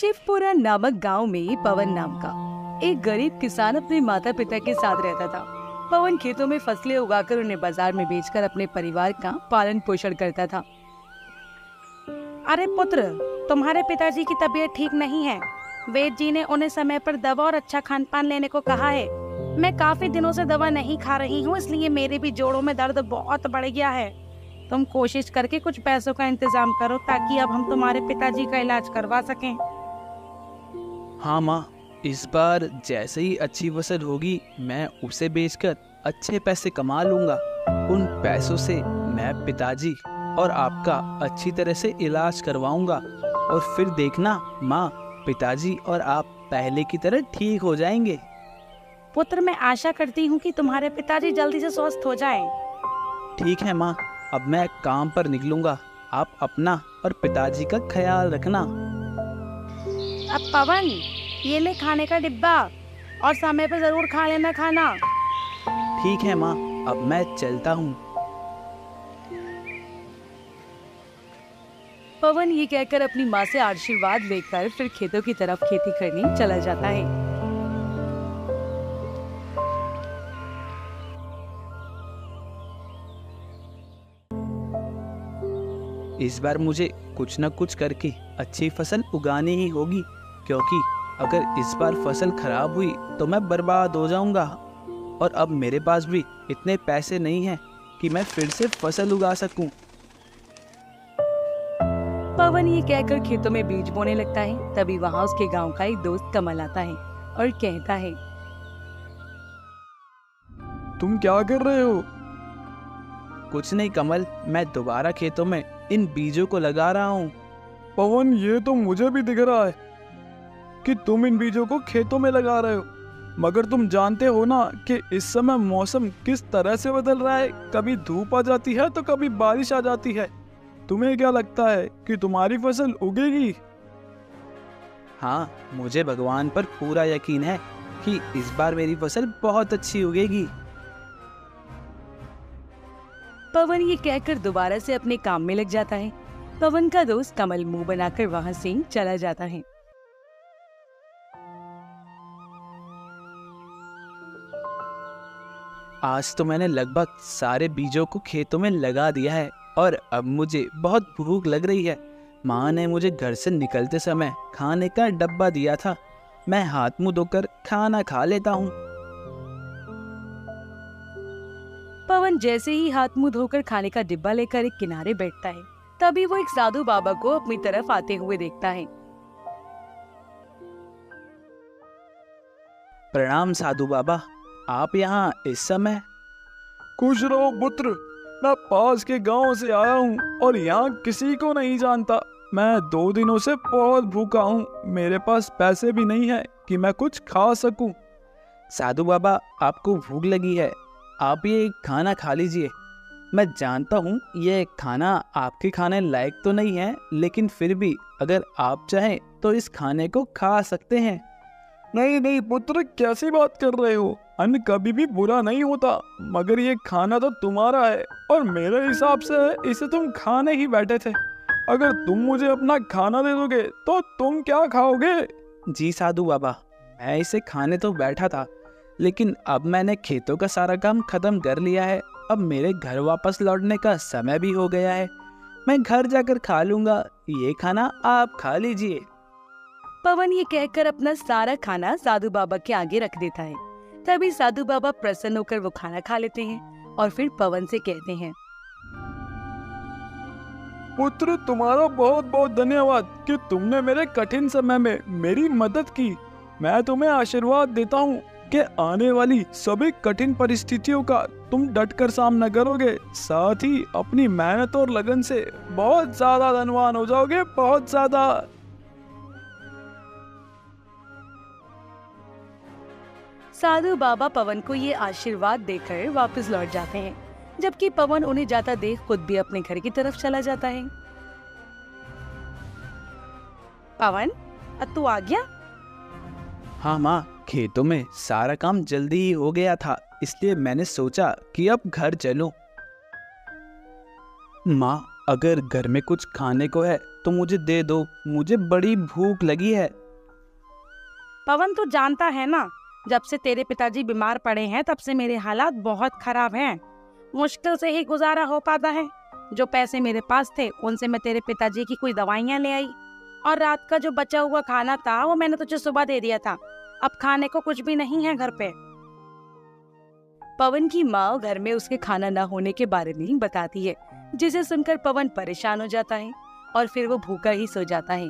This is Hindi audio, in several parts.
शिवपुरा नामक गांव में पवन नाम का एक गरीब किसान अपने माता पिता के साथ रहता था। पवन खेतों में फसलें उगाकर उन्हें बाजार में बेचकर अपने परिवार का पालन पोषण करता था। अरे पुत्र, तुम्हारे पिताजी की तबीयत ठीक नहीं है। वैद्य जी ने उन्हें समय पर दवा और अच्छा खान पान लेने को कहा है। मैं काफी दिनों से दवा नहीं खा रही हूँ, इसलिए मेरे भी जोड़ों में दर्द बहुत बढ़ गया है। तुम कोशिश करके कुछ पैसों का इंतजाम करो ताकि अब हम तुम्हारे पिताजी का इलाज करवा सकें। हाँ माँ, इस बार जैसे ही अच्छी फसल होगी मैं उसे बेचकर अच्छे पैसे कमा लूंगा। उन पैसों से मैं पिताजी और आपका अच्छी तरह से इलाज करवाऊंगा और फिर देखना माँ, पिताजी और आप पहले की तरह ठीक हो जाएंगे। पुत्र, मैं आशा करती हूँ कि तुम्हारे पिताजी जल्दी से स्वस्थ हो जाएं। ठीक है माँ, अब मैं काम पर निकलूंगा। आप अपना और पिताजी का ख्याल रखना। अब पवन, ये ले खाने का डिब्बा और समय पर जरूर खा लेना खाना। ठीक है माँ, अब मैं चलता हूँ। पवन ये कहकर अपनी माँ से आशीर्वाद लेकर फिर खेतों की तरफ खेती करने चला जाता है। इस बार मुझे कुछ न कुछ करके अच्छी फसल उगानी ही होगी, क्योंकि अगर इस बार फसल खराब हुई तो मैं बर्बाद हो जाऊंगा और अब मेरे पास भी इतने पैसे नहीं हैं कि मैं फिर से फसल उगा सकूं। पवन ये कहकर खेतों में बीज बोने लगता है। तभी वहाँ उसके गांव का एक दोस्त कमल आता है और कहता है, तुम क्या कर रहे हो? कुछ नहीं कमल, मैं दोबारा खेतों में इन बीजों को लगा रहा हूँ। पवन, ये तो मुझे भी दिख रहा है कि तुम इन बीजों को खेतों में लगा रहे हो, मगर तुम जानते हो ना कि इस समय मौसम किस तरह से बदल रहा है। कभी धूप आ जाती है तो कभी बारिश आ जाती है। तुम्हें क्या लगता है कि तुम्हारी फसल उगेगी? हाँ, मुझे भगवान पर पूरा यकीन है कि इस बार मेरी फसल बहुत अच्छी उगेगी। पवन ये कहकर दोबारा से अपने काम में लग जाता है। पवन का दोस्त कमल मुंह बनाकर वहाँ से चला जाता है। आज तो मैंने लगभग सारे बीजों को खेतों में लगा दिया है और अब मुझे बहुत भूख लग रही है। माँ ने मुझे घर से निकलते समय खाने का डब्बा दिया था। मैं हाथ मुंह धोकर खाना खा लेता हूँ। पवन जैसे ही हाथ मुंह धोकर खाने का डिब्बा लेकर एक किनारे बैठता है, तभी वो एक साधु बाबा को अपनी तरफ आते हुए देखता है। प्रणाम साधु बाबा, आप यहाँ इस समय? खुश रहो पुत्र, मैं पास के गांव से आया हूँ और यहाँ किसी को नहीं जानता। मैं 2 दिनों से बहुत भूखा हूँ। मेरे पास पैसे भी नहीं है कि मैं कुछ खा सकूं। साधु बाबा, आपको भूख लगी है, आप ये खाना खा लीजिए। मैं जानता हूँ ये खाना आपके खाने लायक तो नहीं है, लेकिन फिर भी अगर आप चाहें तो इस खाने को खा सकते हैं। नहीं नहीं पुत्र, कैसी बात कर रहे हो? अन्न कभी भी बुरा नहीं होता, मगर ये खाना तो तुम्हारा है और मेरे हिसाब से इसे तुम खाने ही बैठे थे। अगर तुम मुझे अपना खाना दे दोगे तो तुम क्या खाओगे? जी साधु बाबा, मैं इसे खाने तो बैठा था, लेकिन अब मैंने खेतों का सारा काम खत्म कर लिया है। अब मेरे घर वापस लौटने का समय भी हो गया है। मैं घर जाकर खा लूंगा, ये खाना आप खा लीजिए। पवन ये कहकर अपना सारा खाना साधु बाबा के आगे रख देता है। तभी साधु बाबा प्रसन्न होकर वो खाना खा लेते हैं और फिर पवन से कहते हैं, पुत्र, तुम्हारा बहुत बहुत धन्यवाद कि तुमने मेरे कठिन समय में मेरी मदद की। मैं तुम्हें आशीर्वाद देता हूँ कि आने वाली सभी कठिन परिस्थितियों का तुम डटकर सामना करोगे, साथ ही अपनी मेहनत और लगन से बहुत ज्यादा धनवान हो जाओगे, बहुत ज्यादा। साधु बाबा पवन को ये आशीर्वाद देकर वापस लौट जाते हैं, जबकि पवन उन्हें जाता देख खुद भी अपने घर की तरफ चला जाता है। पवन, अब तू आ गया? हाँ माँ, खेतों में सारा काम जल्दी ही हो गया था, इसलिए मैंने सोचा कि अब घर चलूं। माँ, अगर घर में कुछ खाने को है तो मुझे दे दो, मुझे बड़ी भूख लगी है। पवन तू जानता है ना, जब से तेरे पिताजी बीमार पड़े हैं तब से मेरे हालात बहुत खराब हैं। मुश्किल से ही गुजारा हो पाता है। जो पैसे मेरे पास थे उनसे मैं तेरे पिताजी की कोई दवाइयाँ ले आई, और रात का जो बचा हुआ खाना था वो मैंने तुझे सुबह दे दिया था। अब खाने को कुछ भी नहीं है घर पे। पवन की माँ घर में उसके खाना न होने के बारे में बताती है, जिसे सुनकर पवन परेशान हो जाता है और फिर वो भूखा ही सो जाता है।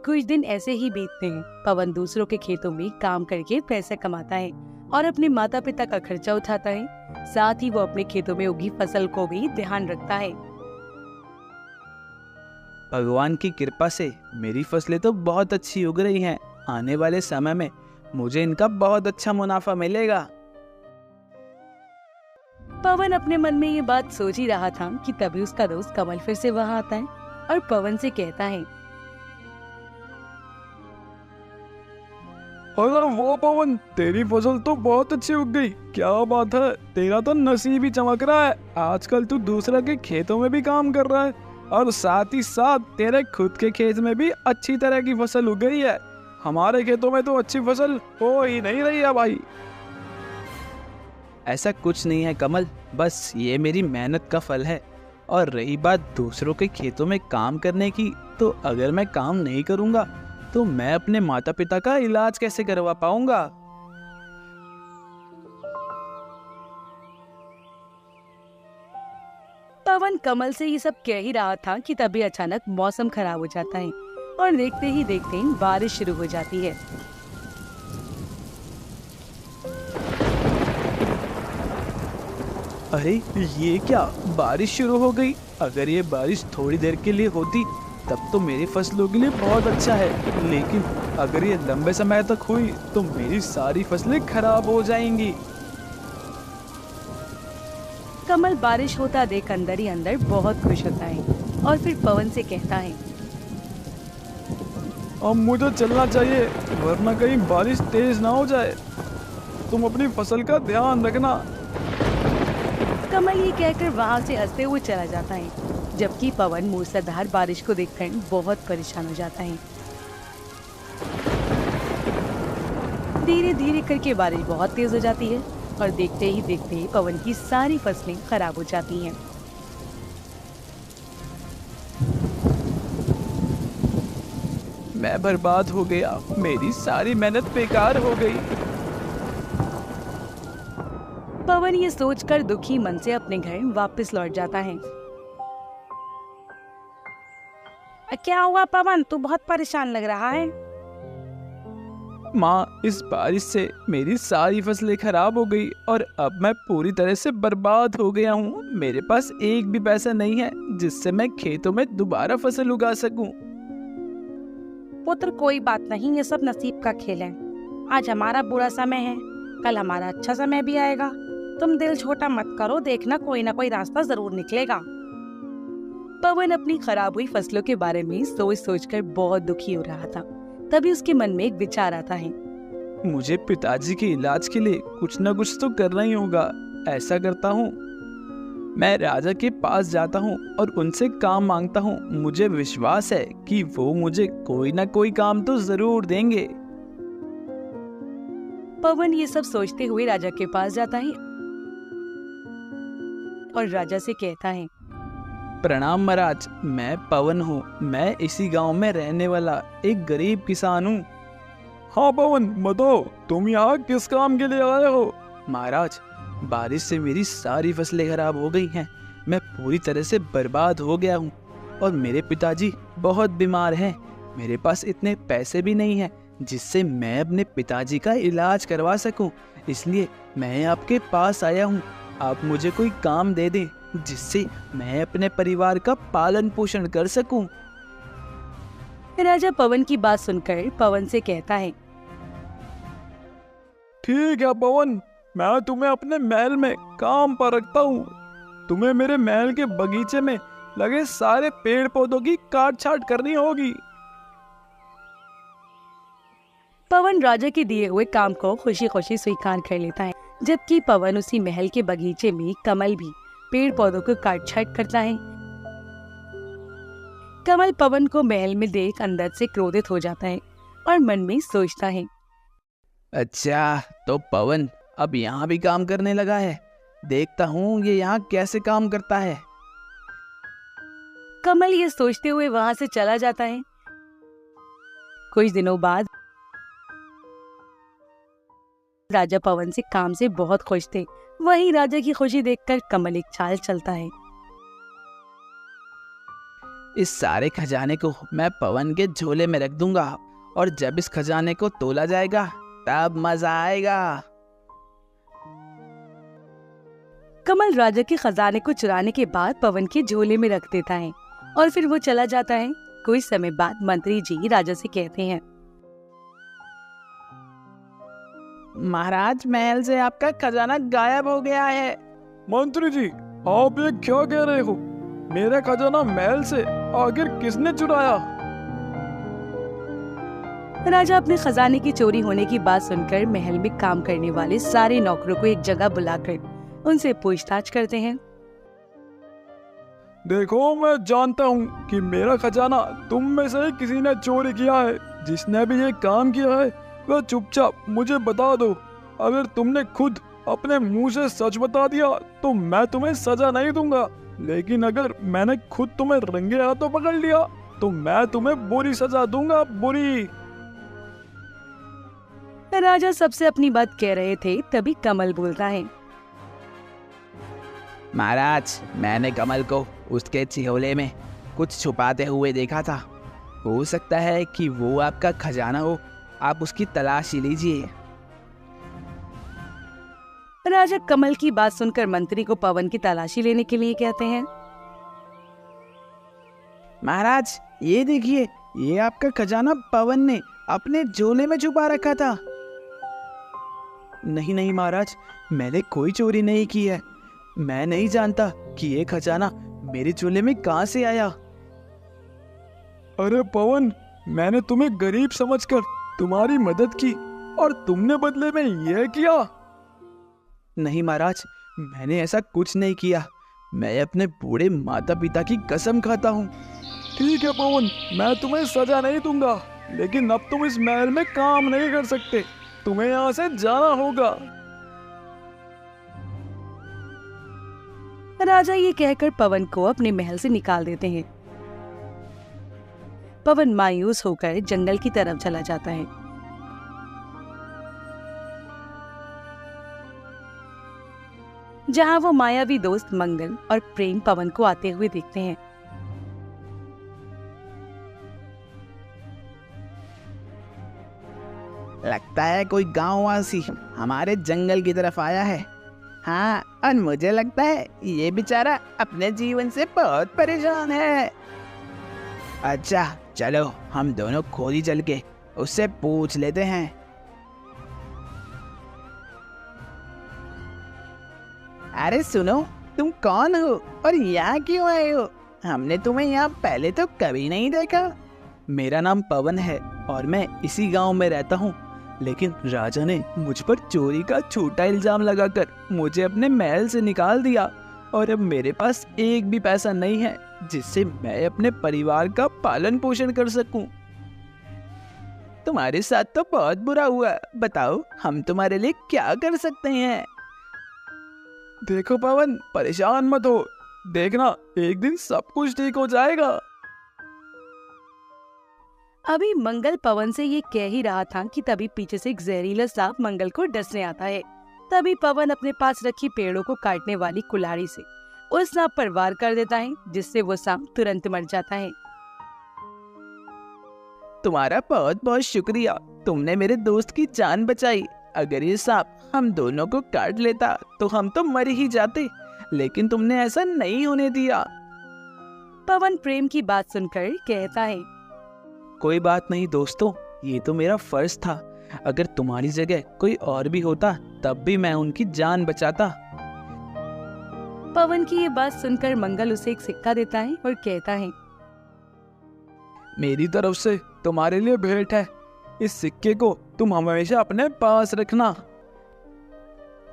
कुछ दिन ऐसे ही बीतते हैं। पवन दूसरों के खेतों में काम करके पैसे कमाता है और अपने माता पिता का खर्चा उठाता है। साथ ही वो अपने खेतों में उगी फसल को भी ध्यान रखता है। भगवान की कृपा से मेरी फसलें तो बहुत अच्छी उग रही हैं। आने वाले समय में मुझे इनका बहुत अच्छा मुनाफा मिलेगा। पवन अपने मन में ये बात सोच ही रहा था कि तभी उसका दोस्त कमल फिर से वहाँ आता है और पवन से कहता है, अरे वो पवन, तेरी फसल तो बहुत अच्छी उग गई। क्या बात है, तेरा तो नसीब ही चमक रहा है। आजकल तू दूसरे के खेतों में भी काम कर रहा है और साथ ही साथ तेरे खुद के खेत में भी अच्छी तरह की फसल उग गई है। हमारे खेतों में तो अच्छी फसल हो ही नहीं रही है भाई। ऐसा कुछ नहीं है कमल, बस ये मेरी मेहनत का फल है। और रही बात दूसरों के खेतों में काम करने की, तो अगर मैं काम नहीं करूँगा तो मैं अपने माता पिता का इलाज कैसे करवा पाऊंगा। पवन कमल से ये सब कह ही रहा था कि तभी अचानक मौसम खराब हो जाता है और देखते ही देखते बारिश शुरू हो जाती है। अरे ये क्या, बारिश शुरू हो गई। अगर ये बारिश थोड़ी देर के लिए होती तब तो मेरी फसलों के लिए बहुत अच्छा है, लेकिन अगर ये लंबे समय तक हुई तो मेरी सारी फसलें खराब हो जाएंगी। कमल बारिश होता देख अंदर ही अंदर बहुत खुश होता है और फिर पवन से कहता है, अब मुझे चलना चाहिए, वरना कहीं बारिश तेज ना हो जाए। तुम अपनी फसल का ध्यान रखना। कमल ये कहकर वहाँ से हंसते हुए चला जाता है, जबकि पवन मूसलाधार बारिश को देखकर बहुत परेशान हो जाता है। धीरे धीरे करके बारिश बहुत तेज हो जाती है और देखते ही देखते पवन की सारी फसलें खराब हो जाती हैं। मैं बर्बाद हो गया, मेरी सारी मेहनत बेकार हो गई। पवन ये सोचकर दुखी मन से अपने घर वापस लौट जाता है। क्या हुआ पवन, तू बहुत परेशान लग रहा है। माँ, इस बारिश से मेरी सारी फसलें खराब हो गई और अब मैं पूरी तरह से बर्बाद हो गया हूँ। मेरे पास एक भी पैसा नहीं है जिससे मैं खेतों में दोबारा फसल उगा सकूं। पुत्र कोई बात नहीं, ये सब नसीब का खेल है। आज हमारा बुरा समय है, कल हमारा अच्छा समय भी आएगा। तुम दिल छोटा मत करो, देखना कोई ना कोई रास्ता जरूर निकलेगा। पवन अपनी खराब हुई फसलों के बारे में सोच सोचकर बहुत दुखी हो रहा था। तभी उसके मन में एक विचार आता है, मुझे पिताजी के इलाज के लिए कुछ न कुछ तो करना ही होगा। ऐसा करता हूँ, मैं राजा के पास जाता हूँ और उनसे काम मांगता हूँ। मुझे विश्वास है कि वो मुझे कोई ना कोई काम तो जरूर देंगे। पवन ये सब सोचते हुए राजा के पास जाता है और राजा से कहता है, प्रणाम महाराज, मैं पवन हूँ। मैं इसी गांव में रहने वाला एक गरीब किसान हूँ। हाँ पवन, बताओ तुम यहाँ किस काम के लिए आए हो? महाराज, बारिश से मेरी सारी फसलें खराब हो गई हैं। मैं पूरी तरह से बर्बाद हो गया हूँ और मेरे पिताजी बहुत बीमार हैं। मेरे पास इतने पैसे भी नहीं हैं जिससे मैं अपने पिताजी का इलाज करवा सकूं। इसलिए मैं आपके पास आया हूँ। आप मुझे कोई काम दे दें जिससे मैं अपने परिवार का पालन पोषण कर सकूं। राजा पवन की बात सुनकर पवन से कहता है, ठीक है पवन, मैं तुम्हें अपने महल में काम पर रखता हूँ। तुम्हें मेरे महल के बगीचे में लगे सारे पेड़ पौधों की काट छाट करनी होगी। पवन राजा के दिए हुए काम को खुशी खुशी स्वीकार कर लेता है, जबकि पवन उसी महल के बगीचे में कमल भी पेड़ पौधों को काट छाट करता है। कमल पवन को महल में देख अंदर से क्रोधित हो जाता है और मन में सोचता है, अच्छा तो पवन अब यहाँ भी काम करने लगा है। देखता हूँ ये यहाँ कैसे काम करता है। कमल ये सोचते हुए वहां से चला जाता है। कुछ दिनों बाद राजा पवन से काम से बहुत खुश थे। वहीं राजा की खुशी देखकर कमल एक चाल चलता है। इस सारे खजाने को मैं पवन के झोले में रख दूंगा और जब इस खजाने को तोला जाएगा तब मजा आएगा। कमल राजा के खजाने को चुराने के बाद पवन के झोले में रख देता है और फिर वो चला जाता है। कुछ समय बाद मंत्री जी राजा से कहते हैं, महाराज महल से आपका खजाना गायब हो गया है। मंत्री जी, आप ये क्या कह रहे हो? मेरा खजाना महल से आखिर किसने चुराया? राजा अपने खजाने की चोरी होने की बात सुनकर महल में काम करने वाले सारे नौकरों को एक जगह बुलाकर उनसे पूछताछ करते हैं। देखो, मैं जानता हूँ कि मेरा खजाना तुम में से ही किसी ने चोरी किया है। जिसने भी ये काम किया है वह चुपचाप मुझे बता दो। अगर तुमने खुद अपने मुंह से सच बता दिया तो मैं तुम्हें सजा नहीं दूंगा, लेकिन अगर मैंने खुद तुम्हें रंगे हाथों पकड़ लिया तो मैं तुम्हें बुरी सजा दूंगा, बुरी। राजा सबसे अपनी बात कह रहे थे, तभी कमल बोलता है, महाराज मैंने कमल को उसके झोले में कुछ छुपाते हुए देखा था। हो सकता है कि वो आपका खजाना हो। आप उसकी तलाशी लीजिए। राजा कमल की बात सुनकर मंत्री को पवन की तलाशी लेने के लिए कहते हैं। महाराज ये देखिए, ये आपका खजाना पवन ने अपने झोले में छुपा रखा था। नहीं नहीं महाराज, मैंने कोई चोरी नहीं की है। मैं नहीं जानता कि ये खजाना मेरे झोले में कहां से आया। अरे पवन, मैंने तुम्हें गरीब समझकर तुम्हारी मदद की और तुमने बदले में यह किया? नहीं महाराज, मैंने ऐसा कुछ नहीं किया। मैं अपने बूढ़े माता पिता की कसम खाता हूँ। ठीक है पवन, मैं तुम्हें सजा नहीं दूंगा, लेकिन अब तुम इस महल में काम नहीं कर सकते। तुम्हें यहाँ से जाना होगा। राजा ये कहकर पवन को अपने महल से निकाल देते हैं। पवन मायूस होकर जंगल की तरफ चला जाता है। जहां वो मायावी दोस्त मंगल और प्रेम पवन को आते हुए देखते हैं। लगता है कोई गांववासी हमारे जंगल की तरफ आया है। हाँ, और मुझे लगता है ये बेचारा अपने जीवन से बहुत परेशान है। अच्छा चलो, हम दोनों खुद ही चल के उससे पूछ लेते हैं। अरे सुनो, तुम कौन हो और यहाँ क्यों आए हो? हमने तुम्हें यहाँ पहले तो कभी नहीं देखा। मेरा नाम पवन है और मैं इसी गांव में रहता हूँ, लेकिन राजा ने मुझ पर चोरी का झूठा इल्जाम लगाकर मुझे अपने महल से निकाल दिया और अब मेरे पास एक भी पैसा नहीं है जिससे मैं अपने परिवार का पालन पोषण कर सकूं। तुम्हारे साथ तो बहुत बुरा हुआ। बताओ, हम तुम्हारे लिए क्या कर सकते हैं? देखो पवन, परेशान मत हो। देखना, एक दिन सब कुछ ठीक हो जाएगा। अभी मंगल पवन से ये कह ही रहा था कि तभी पीछे से एक जहरीला सांप मंगल को डसने आता है। तभी पवन अपने पास रखी पेड़ों को काटने वाली कुल्हाड़ी से उस सांप पर वार कर देता है, जिससे वो सांप तुरंत मर जाता है। तुम्हारा बहुत बहुत शुक्रिया, तुमने मेरे दोस्त की जान बचाई। अगर ये सांप हम दोनों को काट लेता तो हम तो मर ही जाते, लेकिन तुमने ऐसा नहीं होने दिया। पवन प्रेम की बात सुनकर कहता है, कोई बात नहीं दोस्तों, ये तो मेरा फर्ज था। अगर तुम्हारी जगह कोई और भी होता तब भी मैं उनकी जान बचाता। पवन की ये बात सुनकर मंगल उसे एक सिक्का देता है और कहता है, मेरी तरफ से तुम्हारे लिए भेंट है। इस सिक्के को तुम हमेशा अपने पास रखना।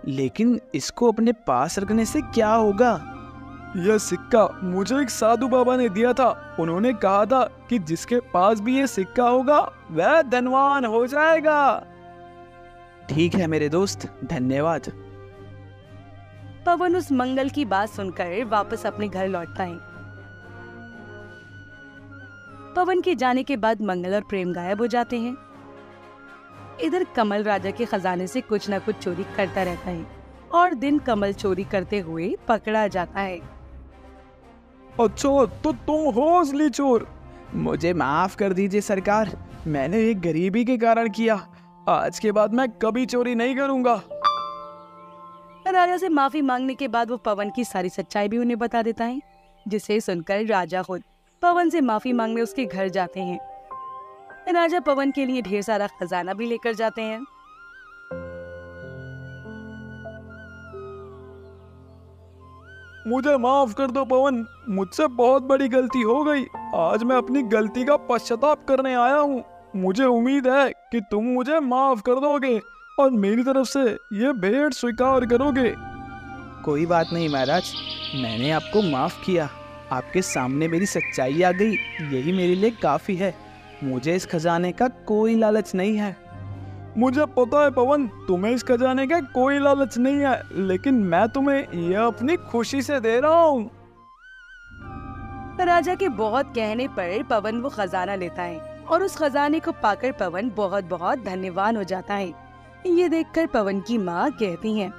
लेकिन इसको अपने पास रखने से क्या होगा? यह सिक्का मुझे एक साधु बाबा ने दिया था। उन्होंने कहा था कि जिसके पास भी ये सिक्का होगा वह धनवान हो जाएगा। ठीक है मेरे दोस्त, धन्यवाद। पवन उस मंगल की बात सुनकर वापस अपने घर लौटता है। पवन के जाने के बाद मंगल और प्रेम गायब हो जाते हैं। इधर कमल राजा के खजाने से कुछ न कुछ चोरी करता रहता है और दिन कमल चोरी करते हुए पकड़ा जाता है। अच्छा, तो तुम हो असली चोर। मुझे माफ कर दीजिए सरकार, मैंने ये गरीबी के कारण किया। आज के बाद मैं कभी चोरी नहीं करूंगा। राजा से माफी मांगने के बाद वो पवन की सारी सच्चाई भी उन्हें बता देता है, जिसे सुनकर राजा खुद पवन से माफी मांगने उसके घर जाते हैं। राजा पवन के लिए ढेर सारा खजाना भी लेकर जाते हैं। मुझे माफ कर दो पवन, मुझसे बहुत बड़ी गलती हो गई। आज मैं अपनी गलती का पश्चाताप करने आया हूँ। मुझे उम्मीद है कि तुम मुझे माफ कर दोगे और मेरी तरफ से ये भेंट स्वीकार करोगे। कोई बात नहीं महाराज, मैंने आपको माफ किया। आपके सामने मेरी सच्चाई आ गई, यही मेरे लिए काफी है। मुझे इस खजाने का कोई लालच नहीं है। मुझे पता है पवन, तुम्हें इस खजाने का कोई लालच नहीं है, लेकिन मैं तुम्हें यह अपनी खुशी से दे रहा हूँ। राजा के बहुत कहने पर पवन वो खजाना लेता है और उस खजाने को पाकर पवन बहुत बहुत धन्यवान हो जाता है। ये देखकर पवन की माँ कहती हैं,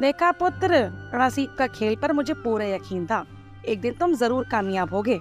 देखा पुत्र, नसीब का खेल पर मुझे पूरा यकीन था। एक दिन तुम जरूर कामयाब होगे।